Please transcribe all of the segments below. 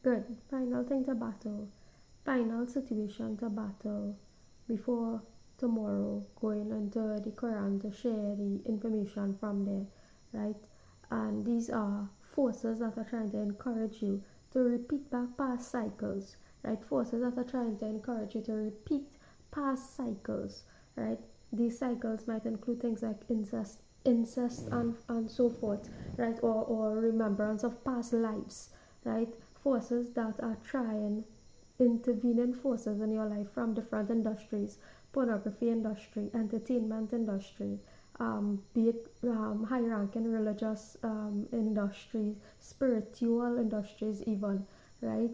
Good. Final thing to battle. Final situation to battle before tomorrow going into the Quran to share the information from there, right? And these are forces that are trying to encourage you to repeat back past cycles, right? Forces that are trying to encourage you to repeat past cycles, right? These cycles might include things like incest and so forth, right? Or remembrance of past lives, right? Forces that are trying, intervening forces in your life from different industries, pornography industry, entertainment industry, be it high ranking religious industries, spiritual industries even, right?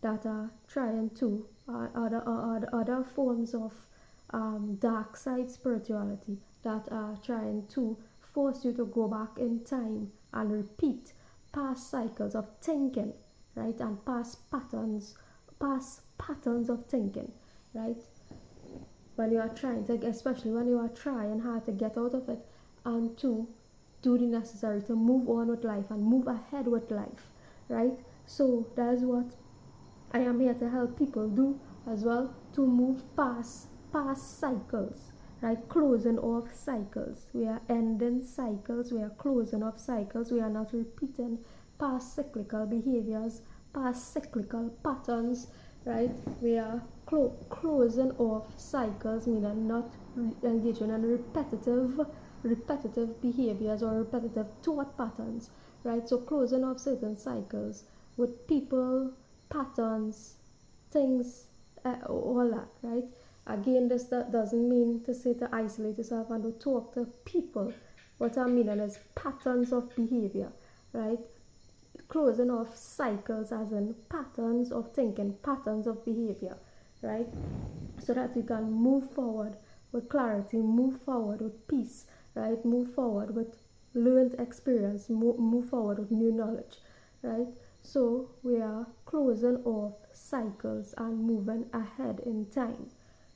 That are trying to, other forms of dark side spirituality that are trying to force you to go back in time and repeat past cycles of thinking, right? And past patterns of thinking, right? When you are trying to, especially when you are trying hard to get out of it and to do the necessary to move on with life and move ahead with life, right? So that is what I am here to help people do as well, to move past cycles, right? Closing off cycles. We are ending cycles, we are closing off cycles, we are not repeating past cyclical behaviors, past cyclical patterns, right? We are closing off cycles, meaning not engaging in repetitive behaviors or repetitive thought patterns, right? So closing off certain cycles with people, patterns, things, all that, right? Again, this doesn't mean to say to isolate yourself and to talk to people. What I mean is patterns of behavior, right? Closing off cycles as in patterns of thinking, patterns of behavior, right? So that you can move forward with clarity, move forward with peace, right? Move forward with learned experience, move forward with new knowledge, right? So we are closing off cycles and moving ahead in time,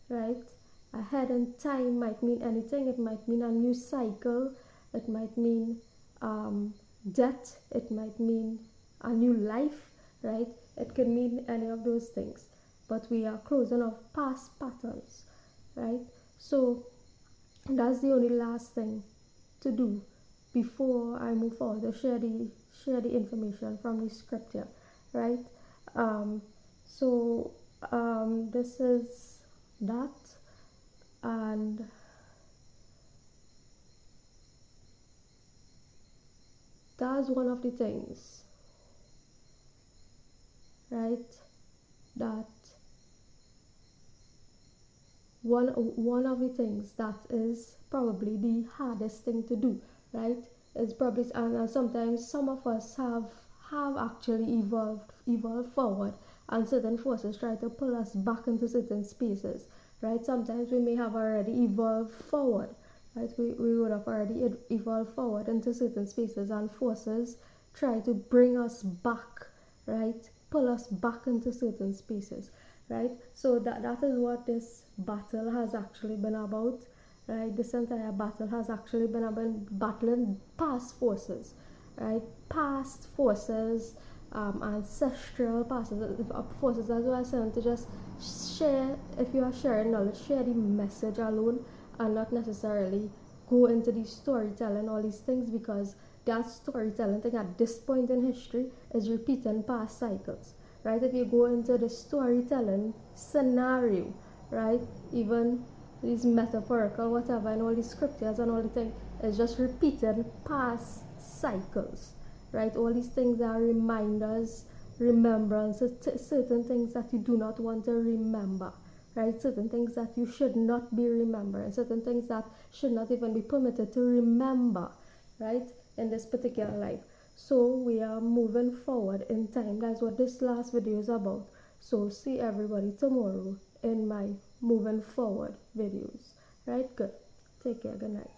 right? Ahead in time might mean anything. It might mean a new cycle. It might mean death. It might mean a new life, right? It can mean any of those things. But we are closing off past patterns, right? So that's the only last thing to do before I move forward to share the information from the scripture, right? Um, so this is that, and that's one of the things, right? That one of the things that is probably the hardest thing to do, right? It's probably, and sometimes some of us have actually evolved forward, and certain forces try to pull us back into certain spaces, right? Sometimes we may have already evolved forward, right? We would have already evolved forward into certain spaces, and forces try to bring us back, right? Pull us back into certain spaces, right? So that is what this battle has actually been about, right? This entire battle has actually been about battling past forces, right? Past forces, ancestral forces. That's why I said to just share. If you are sharing knowledge, share the message alone, and not necessarily go into the storytelling, all these things, because that storytelling thing at this point in history is repeating past cycles, right? If you go into the storytelling scenario, right, even these metaphorical whatever and all these scriptures and all the things, is just repeating past cycles, right? All these things are reminders, remembrances, certain things that you do not want to remember, right? Certain things that you should not be remembering, certain things that should not even be permitted to remember, right, in this particular life. So we are moving forward in time. That's what this last video is about. So see everybody tomorrow in my moving forward videos, right? Good. Take care. Good night.